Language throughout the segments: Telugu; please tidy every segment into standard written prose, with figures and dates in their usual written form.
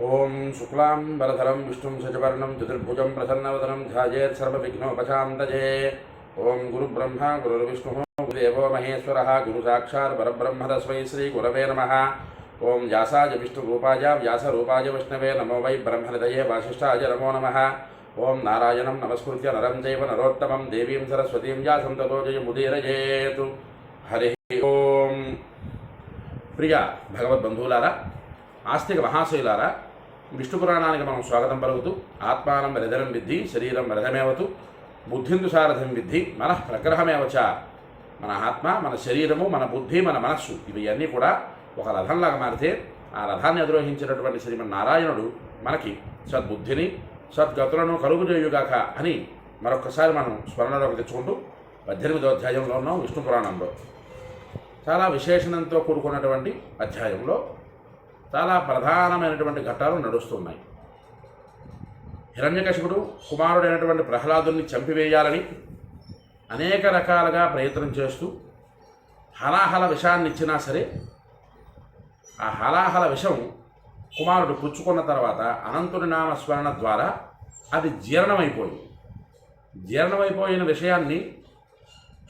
ఓం శుక్లాంబరధరం విష్ణుం శశివర్ణం చతుర్భుజం ప్రసన్నవదనం ధ్యాయేత్ సర్వవిఘ్నోపశాంతయే. ఓం గురుబ్రహ్మ గురుర్విష్ణుః గురుదేవో మహేశ్వరः గురుసాక్షాత్ పరబ్రహ్మ తస్మై శ్రీ గురవే నమః. ఓం వ్యాసాయ విష్ణురూపాయ వ్యాసరూపాయ విష్ణవే నమో వై బ్రహ్మనిధయే వాసిష్ఠాయ నమో నమః. ఓం నారాయణం నమస్కృత్య నరం చైవ నరోత్తమం దేవీం సరస్వతీం వ్యాసం తతో జయముదీరయేతు. హరి ఓం. ప్రియ భగవద్బంధువులారా, ఆస్తిక మహాశైలారా, విష్ణు పురాణానికి మనం స్వాగతం పలుకుతూ ఆత్మానం రథనం విద్ధి శరీరం రథమేవతు బుద్ధిందు సారథం విద్ధి మనః ప్రగ్రహమేవచ. మన ఆత్మ, మన శరీరము, మన బుద్ధి, మన మనస్సు ఇవన్నీ కూడా ఒక రథంలాగా మారితే ఆ రథాన్ని అధిరోహించినటువంటి శ్రీమన్నారాయణుడు మనకి సద్బుద్ధిని సద్గతులను కలుగుజేయుగాక అని మరొకసారి మనం స్మరణలోకి తెచ్చుకుంటూ 18వ అధ్యాయంలో ఉన్నాం. విష్ణు పురాణంలో చాలా విశేషణంతో కూడుకున్నటువంటి అధ్యాయంలో చాలా ప్రధానమైనటువంటి ఘట్టాలు నడుస్తున్నాయి. హిరణ్యకశిపుడు కుమారుడైనటువంటి ప్రహ్లాదుని చంపివేయాలని అనేక రకాలుగా ప్రయత్నం చేస్తూ హలాహల విషాన్ని ఇచ్చినా సరే ఆ హలాహల విషం కుమారుడు పుచ్చుకున్న తర్వాత అనంతుని నామస్మరణ ద్వారా అది జీర్ణమైపోయింది. జీర్ణమైపోయిన విషయాన్ని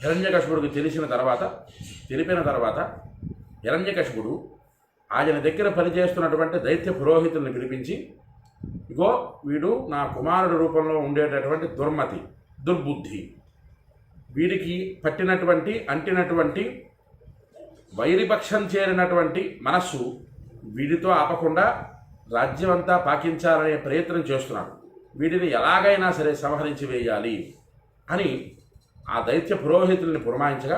హిరణ్యకశిపుడికి తెలిపిన తర్వాత హిరణ్యకశిపుడు ఆయన దగ్గర పనిచేస్తున్నటువంటి దైత్య పురోహితుల్ని పిలిపించి, ఇగో వీడు నా కుమారుడి రూపంలో ఉండేటటువంటి దుర్మతి, దుర్బుద్ధి, వీడికి అంటినటువంటి వైరిపక్షం చేరినటువంటి మనస్సు వీడితో ఆపకుండా రాజ్యమంతా పాకించాలనే ప్రయత్నం చేస్తున్నాడు. వీడిని ఎలాగైనా సరే సంహరించి వేయాలి అని ఆ దైత్య పురోహితుల్ని పురమాయించగా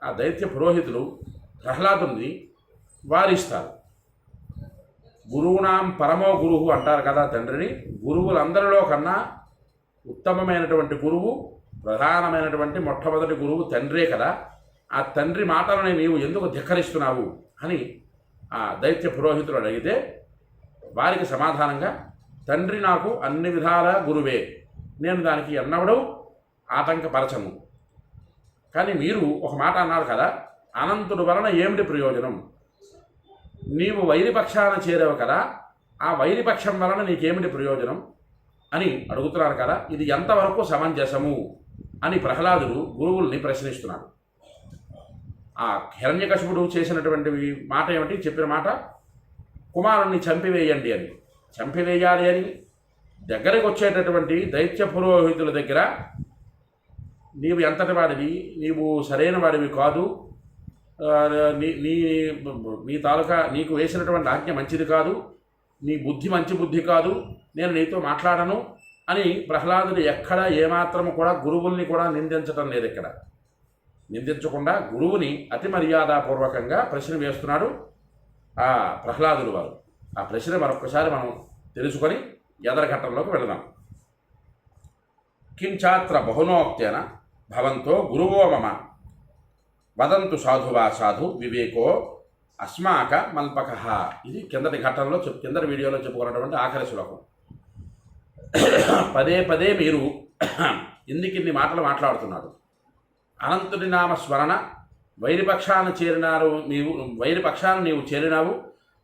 ఆ దైత్య పురోహితులు ప్రహ్లాదుని వారిస్తారు. గురువునాం పరమో గురువు అంటారు కదా తండ్రిని. గురువులందరిలో కన్నా ఉత్తమమైనటువంటి గురువు, ప్రధానమైనటువంటి మొట్టమొదటి గురువు తండ్రే కదా. ఆ తండ్రి మాటలని నీవు ఎందుకు ధిక్కరిస్తున్నావు అని ఆ దైత్య పురోహితులు అడిగితే వారికి సమాధానంగా, తండ్రి నాకు అన్ని విధాలా గురువే, నేను దానికి ఎన్నడూ ఆటంకపరచను. కానీ మీరు ఒక మాట అన్నారు కదా, అనంతుడు వలన ఏమిటి ప్రయోజనం? నీవు వైరిపక్షాన చేరావు కదా, ఆ వైరిపక్షం వలన నీకేమిటి ప్రయోజనం అని అడుగుతున్నారు కదా. ఇది ఎంతవరకు సమంజసము అని ప్రహ్లాదుడు గురువుల్ని ప్రశ్నిస్తున్నాడు. ఆ హిరణ్యకశిపుడు చేసినటువంటి మాట ఏమిటి? చెప్పిన మాట కుమారుణ్ణి చంపివేయండి అని. చంపివేయాలి అని దగ్గరికి వచ్చేటటువంటి దైత్య పురోహితుల దగ్గర నీవు ఎంతటి వాడివి, నీవు సరైన వాడివి కాదు, నీ తాలూకా నీకు వేసినటువంటి ఆజ్ఞ మంచిది కాదు, నీ బుద్ధి మంచి బుద్ధి కాదు, నేను నీతో మాట్లాడను అని ప్రహ్లాదుడు ఎక్కడ ఏమాత్రము కూడా గురువుల్ని కూడా నిందించటం లేదు. ఇక్కడ నిందించకుండా గురువుని అతి మర్యాదపూర్వకంగా ప్రశ్న వేస్తున్నాడు ఆ ప్రహ్లాదుడు వారు. ఆ ప్రశ్న మరొకసారి మనం తెలుసుకొని ఎదరఘట్టంలోకి వెళదాం. కించాత్ర బహునోక్తేన భవంతో గురువో మమ వదంతు సాధువా సాధు వివేకో అస్మాక మల్పక. ఇది కిందటి ఘట్టంలో కిందటి వీడియోలో చెప్పుకున్నటువంటి ఆఖరి శ్లోకం. పదే పదే మీరు ఎందుకు ఇన్ని మాటలు మాట్లాడుతున్నారు? అనంతుడి నామ స్మరణ, వైరిపక్షాన్ని నీవు చేరినావు.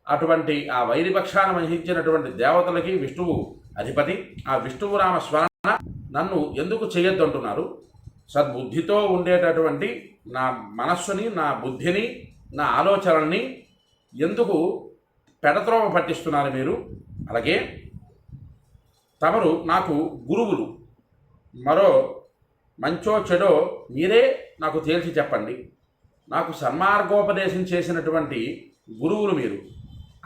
అటువంటి ఆ వైరిపక్షాన్ని వహించినటువంటి దేవతలకి విష్ణువు అధిపతి. ఆ విష్ణువు నామ స్మరణ నన్ను ఎందుకు చేయొద్దంటున్నారు? సద్బుద్ధితో ఉండేటటువంటి నా మనస్సుని, నా బుద్ధిని, నా ఆలోచనల్ని ఎందుకు పెడత్రోవ పట్టిస్తున్నారు మీరు? అలాగే తమరు నాకు గురువులు, మరో మంచో చెడో మీరే నాకు తేల్చి చెప్పండి. నాకు సన్మార్గోపదేశం చేసినటువంటి గురువులు మీరు.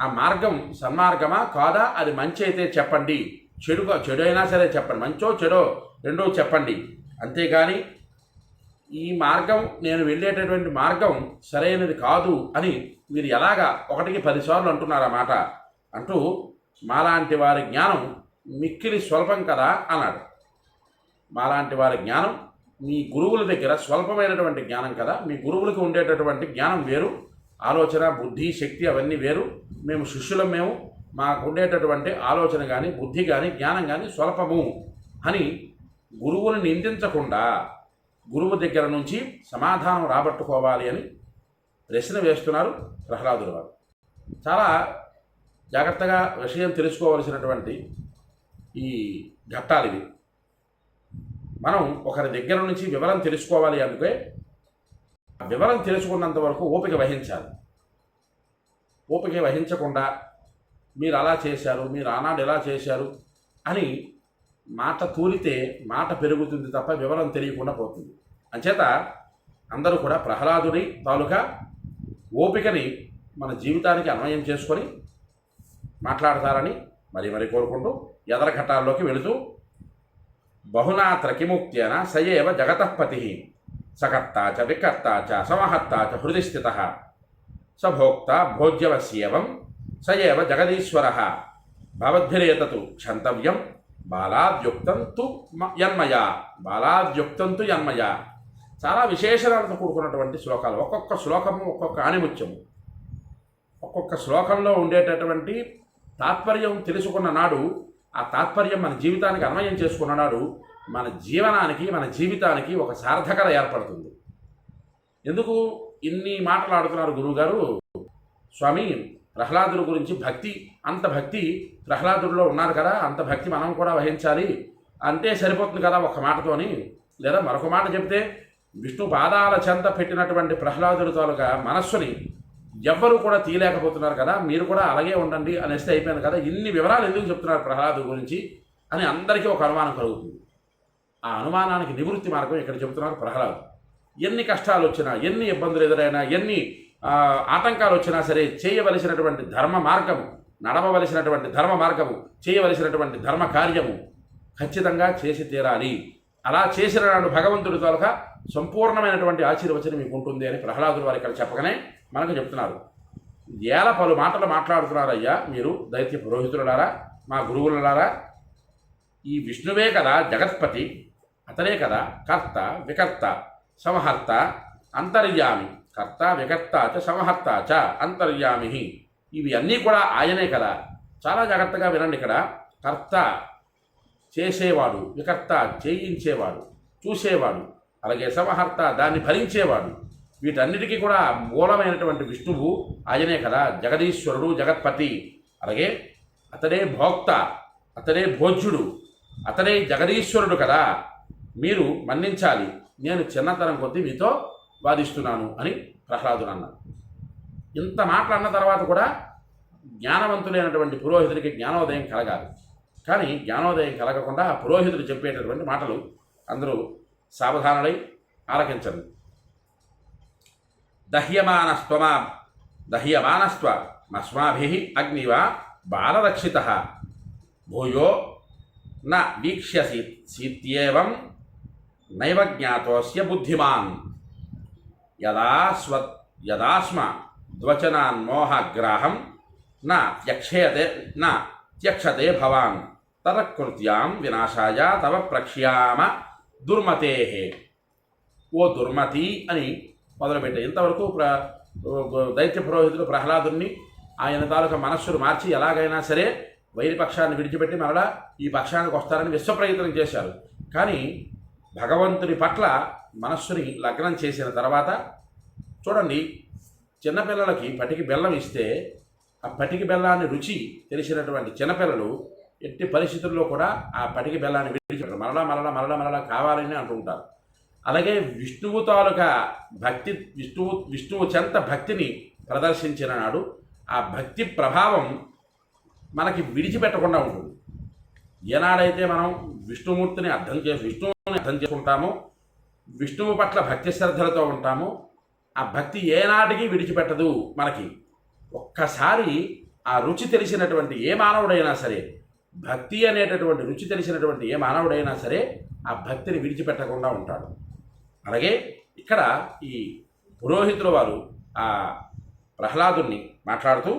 ఆ మార్గం సన్మార్గమా కాదా, అది మంచి అయితే చెప్పండి, చెడు అయినా సరే చెప్పండి, మంచో చెడో రెండో చెప్పండి. అంతేగాని ఈ మార్గం, నేను వెళ్ళేటటువంటి మార్గం సరైనది కాదు అని మీరు ఎలాగా 1కి 10 సార్లు అంటున్నారు ఆ మాట అంటూ, మాలాంటి వారి జ్ఞానం మిక్కిలి స్వల్పం కదా అన్నాడు. మాలాంటి వారి జ్ఞానం మీ గురువుల దగ్గర స్వల్పమైనటువంటి జ్ఞానం కదా. మీ గురువులకు ఉండేటటువంటి జ్ఞానం వేరు, ఆలోచన, బుద్ధి, శక్తి అవన్నీ వేరు. మేము శిష్యులం, మాకు ఉండేటటువంటి ఆలోచన కానీ, బుద్ధి కానీ, జ్ఞానం కానీ స్వల్పము అని గురువుని నిందించకుండా గురువు దగ్గర నుంచి సమాధానం రాబట్టుకోవాలి అని ప్రశ్న వేస్తున్నారు ప్రహ్లాదుడు వారు. చాలా జాగ్రత్తగా విషయం తెలుసుకోవలసినటువంటి ఈ ఘట్టాలు ఇవి. మనం ఒకరి దగ్గర నుంచి వివరం తెలుసుకోవాలి అంటే వివరం తెలుసుకున్నంత వరకు ఓపిక వహించాలి. ఓపిక వహించకుండా మీరు అలా చేశారు, మీరు ఆనాడు ఎలా చేశారు అని మాట తూలితే మాట పెరుగుతుంది తప్ప వివరం తెలియకుండా పోతుంది. అంచేత అందరూ కూడా ప్రహ్లాదుడి తాలూకా ఓపికని మన జీవితానికి అన్వయం చేసుకొని మాట్లాడతారని మరి కోరుకుంటూ ఎదర ఘట్టాల్లోకి వెళుతూ బహునాత్ర కిముక్త్యేన సయేవ జగతఃపతి సకర్తా చ వికర్తా చ సమహర్తా చ హృది స్థిత సభోక్త భోజ్యవస్యేవం సయేవ జగదీశ్వరః భవద్భిరేతతు క్షంతవ్యం బాలాద్యుక్తం తు యన్మయా. చాలా విశేషణాలతో కూడుకున్నటువంటి శ్లోకాలు. ఒక్కొక్క శ్లోకము ఒక్కొక్క ఆణిముత్యము. ఒక్కొక్క శ్లోకంలో ఉండేటటువంటి తాత్పర్యం తెలుసుకున్న నాడు ఆ తాత్పర్యం మన జీవితానికి అన్వయం చేసుకున్న నాడు మన జీవనానికి మన జీవితానికి ఒక సార్థకత ఏర్పడుతుంది. ఎందుకు ఇన్ని మాట్లాడుతున్నారు గురువుగారు? స్వామి, ప్రహ్లాదుడి గురించి భక్తి, అంత భక్తి ప్రహ్లాదుడిలో ఉన్నారు కదా, అంత భక్తి మనం కూడా వహించాలి అంటే సరిపోతుంది కదా ఒక్క మాటతోని? లేదా మరొక మాట చెప్తే విష్ణు పాదాల చెంత పెట్టినటువంటి ప్రహ్లాదుడి తాలూకా మనస్సుని ఎవ్వరూ కూడా తీయలేకపోతున్నారు కదా, మీరు కూడా అలాగే ఉండండి అనేస్తే అయిపోయింది కదా. ఇన్ని వివరాలు ఎందుకు చెప్తున్నారు ప్రహ్లాదుడి గురించి అని అందరికీ ఒక అనుమానం కలుగుతుంది. ఆ అనుమానానికి నివృత్తి మార్గం ఇక్కడ చెబుతున్నారు ప్రహ్లాదు. ఎన్ని కష్టాలు వచ్చినా, ఎన్ని ఇబ్బందులు ఎదురైనా, ఎన్ని ఆటంకాలు వచ్చినా సరే చేయవలసినటువంటి ధర్మ మార్గము, నడవవలసినటువంటి ధర్మ మార్గము, చేయవలసినటువంటి ధర్మ కార్యము ఖచ్చితంగా చేసి తీరాలి. అలా చేసిన నాడు భగవంతుడి తాలూకా సంపూర్ణమైనటువంటి ఆశీర్వచనం మీకు ఉంటుంది అని ప్రహ్లాదుడు వారు ఇక్కడ చెప్పగానే మనకు చెప్తున్నారు. పలు మాటలు మాట్లాడుతున్నారయ్యా మీరు దైత్య పురోహితులారా, మా గురువులారా. ఈ విష్ణువే కదా జగత్పతి, అతనే కదా కర్త వికర్త సమహర్త అంతర్యామి. కర్త వికర్త చ సమహర్త చ అంతర్యామి, ఇవి అన్నీ కూడా ఆయనే కదా. చాలా జాగ్రత్తగా వినండి. ఇక్కడ కర్త చేసేవాడు, వికర్త చేయించేవాడు, చూసేవాడు, అలాగే సమహర్త దాన్ని భరించేవాడు. వీటన్నిటికీ కూడా మూలమైనటువంటి విష్ణువు ఆయనే కదా, జగదీశ్వరుడు, జగత్పతి. అలాగే అతడే భోక్త, అతడే భోజ్యుడు, అతడే జగదీశ్వరుడు కదా. మీరు మన్నించాలి, నేను చిన్నతనం కొద్దీ మీతో వాదిస్తున్నాను అని ప్రహ్లాదుడు అన్నాడు. ఇంత మాటలు అన్న తర్వాత కూడా జ్ఞానవంతులైనటువంటి పురోహితుడికి జ్ఞానోదయం కలగాలి. కానీ జ్ఞానోదయం కలగకుండా ఆ పురోహితుడు చెప్పేటటువంటి మాటలు అందరూ సావధానులై ఆలకించండి. దహ్యమానస్త్వమస్మాభిః అగ్నివా బాలరక్షితః భూయో న వీక్ష్యసి సీత్యేవం నైవ జ్ఞాతోస్య బుద్ధిమాన్ యదాస్మ ద్వచనాన్మోహగ్రాహం న త్యక్షతే భవాన్ తదకృత్యాం వినాశాయ తవ ప్రక్ష్యామ దుర్మతేః. ఓ దుర్మతి అని మొదలుపెట్టాయి. ఇంతవరకు దైత్య పురోహితుడు ప్రహ్లాదుని ఆయన తాలూకా మనస్సును మార్చి ఎలాగైనా సరే వైరి పక్షాన్ని విడిచిపెట్టి మరలా ఈ పక్షానికి వస్తారని విశ్వప్రయత్నం చేశారు. కానీ భగవంతుని పట్ల మనస్సుని లగ్నం చేసిన తర్వాత చూడండి, చిన్నపిల్లలకి పటికి బెల్లం ఇస్తే ఆ పటికి బెల్లాన్ని రుచి తెలిసినటువంటి చిన్నపిల్లలు ఎట్టి పరిస్థితుల్లో కూడా ఆ పటికి బెల్లాన్ని విడిచిపెట్టరు, మరలా కావాలని అంటుంటారు. అలాగే విష్ణువు తాలూకా భక్తి, విష్ణువు చెంత భక్తిని ప్రదర్శించిన నాడు ఆ భక్తి ప్రభావం మనకి విడిచిపెట్టకుండా ఉంటుంది. ఏనాడైతే మనం విష్ణువుని అర్థం చేసుకుంటామో, విష్ణువు పట్ల భక్తి శ్రద్ధలతో ఉంటామో, ఆ భక్తి ఏనాటికి విడిచిపెట్టదు మనకి. ఒక్కసారి ఆ రుచి తెలిసినటువంటి ఏ మానవుడైనా సరే, భక్తి అనేటటువంటి రుచి తెలిసినటువంటి ఏ మానవుడైనా సరే ఆ భక్తిని విడిచిపెట్టకుండా ఉంటాడు. అలాగే ఇక్కడ ఈ పురోహితుల వారు ఆ ప్రహ్లాదుని మాట్లాడుతూ,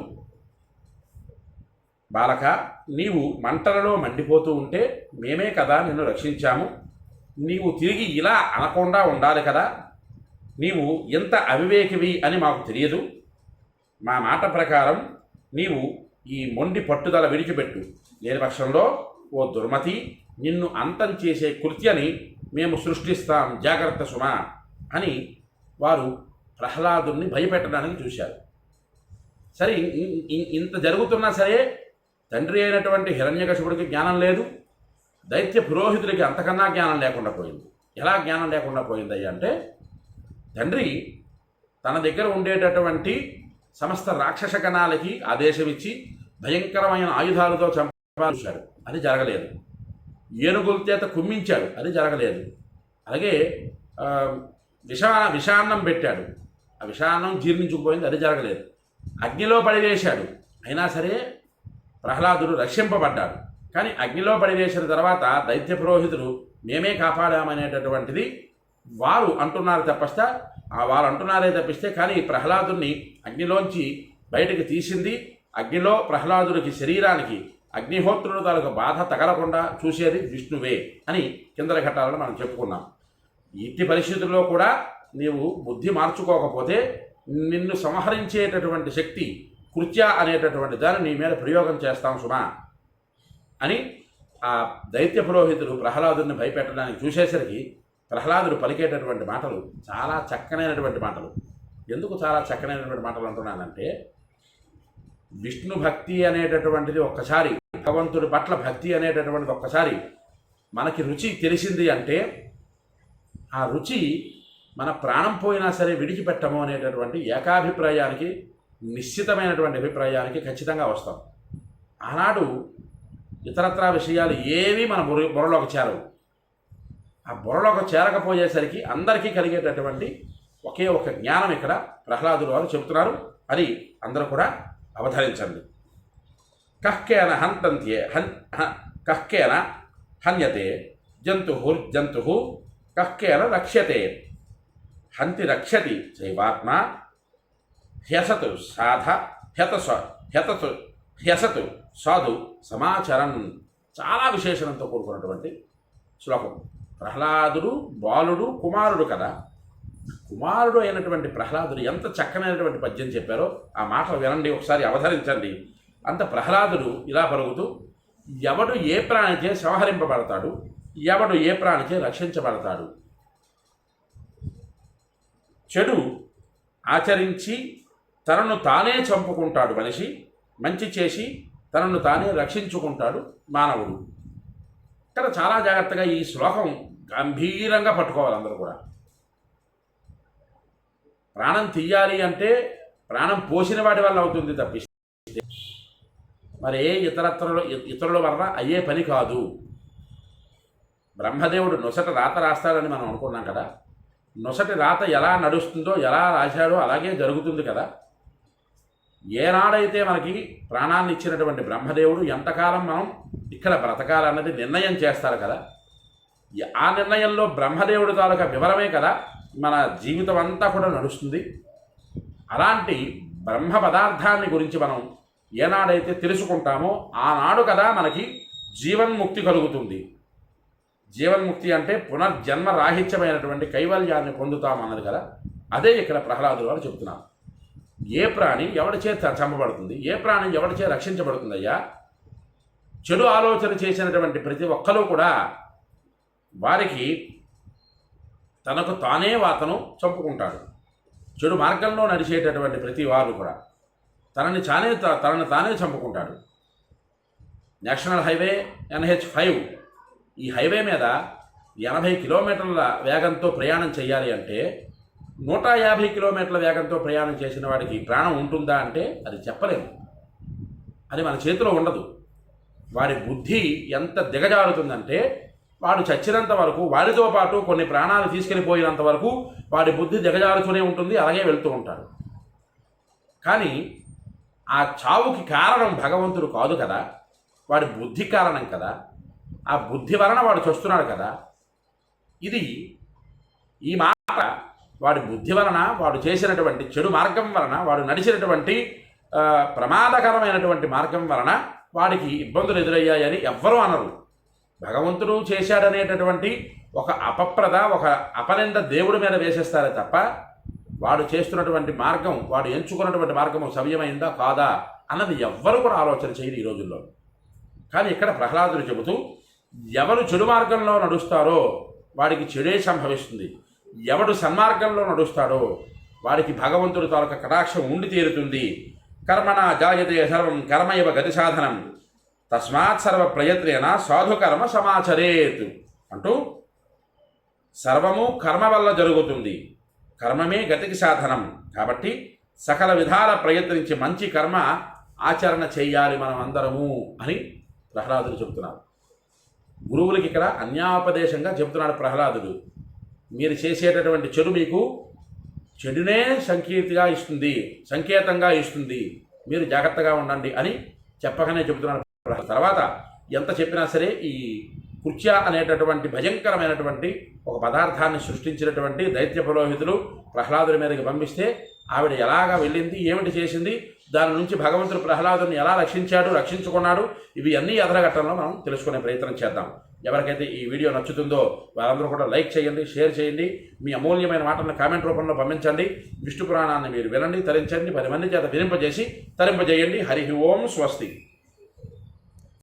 బాలక, నీవు మంటలలో మండిపోతూ ఉంటే మేమే కదా నిన్ను రక్షించాము. నీవు తిరిగి ఇలా అనకుండా ఉండాలి కదా. నీవు ఎంత అవివేకివి అని మాకు తెలియదు. మా మాట ప్రకారం నీవు ఈ మొండి పట్టుదల విడిచిపెట్టు. లేని పక్షంలో ఓ దుర్మతి, నిన్ను అంతం చేసే కృత్యని మేము సృష్టిస్తాం, జాగ్రత్త సుమా అని వారు ప్రహ్లాదుని భయపెట్టడానికి చూశారు. సరే ఇంత జరుగుతున్నా సరే తండ్రి అయినటువంటి హిరణ్యకశిపుడికి జ్ఞానం లేదు, దైత్య పురోహితుడికి అంతకన్నా జ్ఞానం లేకుండా పోయింది. ఎలా జ్ఞానం లేకుండా పోయిందయ్యా అంటే, తండ్రి తన దగ్గర ఉండేటటువంటి సమస్త రాక్షస గణాలకి ఆదేశం ఇచ్చి భయంకరమైన ఆయుధాలతో చంపాడు, అది జరగలేదు. ఏనుగుల చేత కుమ్మించాడు, అది జరగలేదు. అలాగే విషాన్నం పెట్టాడు, ఆ విషాన్నం జీర్ణించుకుపోయింది, అది జరగలేదు. అగ్నిలో పడివేశాడు, అయినా సరే ప్రహ్లాదుడు రక్షింపబడ్డాడు. కానీ అగ్నిలో పడివేసిన తర్వాత దైత్య పురోహితుడు మేమే కాపాడామనేటటువంటిది వారు అంటున్నారు తప్పిస్తే, వారు అంటున్నారే తప్పిస్తే, కానీ ప్రహ్లాదుని అగ్నిలోంచి బయటకు తీసింది, అగ్నిలో ప్రహ్లాదుడికి శరీరానికి అగ్నిహోత్రుడు తాలూకు బాధ తగలకుండా చూసేది విష్ణువే అని కిందల ఘట్టాలను మనం చెప్పుకున్నాం. ఇట్టి పరిస్థితుల్లో కూడా నీవు బుద్ధి మార్చుకోకపోతే నిన్ను సంహరించేటటువంటి శక్తి కృత్య అనేటటువంటి దాన్ని నీ మీద ప్రయోగం చేస్తాం సుమా అని ఆ దైత్య పురోహితుడు ప్రహ్లాదుని భయపెట్టడానికి చూసేసరికి ప్రహ్లాదుడు పలికేటటువంటి మాటలు చాలా చక్కనైనటువంటి మాటలు. ఎందుకు చాలా చక్కనైనటువంటి మాటలు అంటున్నానంటే, విష్ణు భక్తి అనేటటువంటిది ఒక్కసారి, భగవంతుడి పట్ల భక్తి అనేటటువంటిది ఒక్కసారి మనకి రుచి తెలిసింది అంటే, ఆ రుచి మన ప్రాణం పోయినా సరే విడిచిపెట్టము అనేటటువంటి ఏకాభిప్రాయానికి, నిశ్చితమైనటువంటి అభిప్రాయానికి ఖచ్చితంగా వస్తాం. ఆనాడు ఇతరత్రా విషయాలు ఏవి మన బుర్రలోకి చేరవు. ఆ బుర్రలోకి చేరకపోయేసరికి అందరికీ కలిగేటటువంటి ఒకే ఒక జ్ఞానం ఇక్కడ ప్రహ్లాదుడు వారు చెబుతున్నారు. అది అందరూ కూడా అవధరించండి. కహ్కేన హంతంత్యే కహ్కేన హన్యతే జంతు కహ్కేన రక్ష్యతే హంతి రక్షతి చైవాత్మ హ్యసతు సాధ హ్యసతు సాధు సమాచరన్. చాలా విశేషణంతో కూడుకున్నటువంటి శ్లోకం. ప్రహ్లాదుడు బాలుడు, కుమారుడు కదా. కుమారుడు అయినటువంటి ప్రహ్లాదుడు ఎంత చక్కనైనటువంటి పద్యం చెప్పారో ఆ మాటలు వినండి, ఒకసారి అవధరించండి. అంత ప్రహ్లాదుడు ఇలా పలుకుతూ, ఎవడు ఏ ప్రాణిచే సంహరింపబడతాడు, ఎవడు ఏ ప్రాణిచే రక్షించబడతాడు. చెడు ఆచరించి తనను తానే చంపుకుంటాడు మనిషి, మంచి చేసి తనను తానే రక్షించుకుంటాడు మానవుడు. ఇక్కడ చాలా జాగ్రత్తగా ఈ శ్లోకం గంభీరంగా పట్టుకోవాలి అందరూ కూడా. ప్రాణం తీయాలి అంటే ప్రాణం పోసిన వాటి వల్ల అవుతుంది తప్పిస్తే మరి ఇతరుల వల్ల అయ్యే పని కాదు. బ్రహ్మదేవుడు నొసట రాత రాస్తాడని మనం అనుకున్నాం కదా. నొసటి రాత ఎలా నడుస్తుందో, ఎలా రాశాడో అలాగే జరుగుతుంది కదా. ఏనాడైతే మనకి ప్రాణాన్ని ఇచ్చినటువంటి బ్రహ్మదేవుడు ఎంతకాలం మనం ఇక్కడ బ్రతకాలన్నది నిర్ణయం చేస్తారు కదా. ఆ నిర్ణయంలో బ్రహ్మదేవుడు తాలూకా వివరమే కదా మన జీవితం అంతా కూడా నడుస్తుంది. అలాంటి బ్రహ్మ పదార్థాన్ని గురించి మనం ఏనాడైతే తెలుసుకుంటామో ఆనాడు కదా మనకి జీవన్ముక్తి కలుగుతుంది. జీవన్ముక్తి అంటే పునర్జన్మ రాహిత్యమైనటువంటి కైవల్యాన్ని పొందుతామన్నది కదా. అదే ఇక్కడ ప్రహ్లాదుడు వారు చెబుతున్నారు. ఏ ప్రాణి ఎవడిచే చంపబడుతుంది, ఏ ప్రాణి ఎవడిచే రక్షించబడుతుందయ్యా? చెడు ఆలోచన చేసినటువంటి ప్రతి ఒక్కరూ కూడా వారికి తనకు తానే వాతను చంపుకుంటాడు. చెడు మార్గంలో నడిచేటటువంటి ప్రతి వారు కూడా తనని తానే చంపుకుంటాడు. నేషనల్ హైవే NH5 ఈ హైవే మీద 80 కిలోమీటర్ల వేగంతో ప్రయాణం చేయాలి అంటే 150 కిలోమీటర్ల వేగంతో ప్రయాణం చేసిన వాడికి ప్రాణం ఉంటుందా అంటే అది చెప్పలేము. అది మన చేతిలో ఉండదు. వాడి బుద్ధి ఎంత దిగజారుతుందంటే వాడు చచ్చినంత వరకు, వాడితో పాటు కొన్ని ప్రాణాలు తీసుకెళ్ళిపోయినంత వరకు వాడి బుద్ధి దిగజారుతూనే ఉంటుంది, అలాగే వెళ్తూ ఉంటాడు. కానీ ఆ చావుకి కారణం భగవంతుడు కాదు కదా, వాడి బుద్ధి కారణం కదా. ఆ బుద్ధి వలన వాడు చస్తున్నాడు కదా. ఈ మాట వాడి బుద్ధి వలన, వాడు చేసినటువంటి చెడు మార్గం వలన, వాడు నడిచినటువంటి ప్రమాదకరమైనటువంటి మార్గం వలన వాడికి ఇబ్బందులు ఎదురయ్యాయని ఎవ్వరూ అనరు. భగవంతుడు చేశాడనేటటువంటి ఒక ఒక అపనింద దేవుడి మీద వేసేస్తారే తప్ప వాడు చేస్తున్నటువంటి మార్గం, వాడు ఎంచుకున్నటువంటి మార్గము సవ్యమైందా కాదా అన్నది ఎవ్వరు కూడా ఆలోచన చేయరు ఈ రోజుల్లో. కానీ ఇక్కడ ప్రహ్లాదుడు చెబుతూ, ఎవరు చెడు మార్గంలో నడుస్తారో వాడికి చెడే సంభవిస్తుంది, ఎవడు సన్మార్గంలో నడుస్తాడో వాడికి భగవంతుడి తాలూకా కటాక్షం ఉండి తీరుతుంది. కర్మణ జాయతే సర్వం కర్మ ఇవ గతి సాధనం తస్మాత్ సర్వ ప్రయత్నేన సాధుకర్మ సమాచరేత్ అంటూ సర్వము కర్మ వల్ల జరుగుతుంది, కర్మమే గతికి సాధనం. కాబట్టి సకల విధాల ప్రయత్నించి మంచి కర్మ ఆచరణ చేయాలి మనం అందరము అని ప్రహ్లాదుడు చెబుతున్నారు. గురువులకి ఇక్కడ అన్యాపదేశంగా చెబుతున్నాడు ప్రహ్లాదుడు. మీరు చేసేటటువంటి చెడు మీకు చెడునే సంకేతంగా ఇస్తుంది, మీరు జాగ్రత్తగా ఉండండి అని చెప్పగానే చెబుతున్నాడు. తర్వాత ఎంత చెప్పినా సరే ఈ కుర్చ అనేటటువంటి భయంకరమైనటువంటి ఒక పదార్థాన్ని సృష్టించినటువంటి దైత్య పురోహితులు ప్రహ్లాదుడి మీదకి పంపిస్తే ఆవిడ ఎలాగా వెళ్ళింది, ఏమిటి చేసింది, దాని నుంచి భగవంతుడు ప్రహ్లాదుని ఎలా రక్షించుకున్నాడు, ఇవి అన్నీ ఎదరగట్టంలో మనం తెలుసుకునే ప్రయత్నం చేద్దాం. ఎవరికైతే ఈ వీడియో నచ్చుతుందో వారందరూ కూడా లైక్ చేయండి, షేర్ చేయండి, మీ అమూల్యమైన మాటలను కామెంట్ రూపంలో పంపించండి. విష్ణు పురాణాన్ని మీరు వినండి, తరించండి, 10 మంది చేత వినింపజేసి తరింపజేయండి. హరి ఓం స్వస్తి.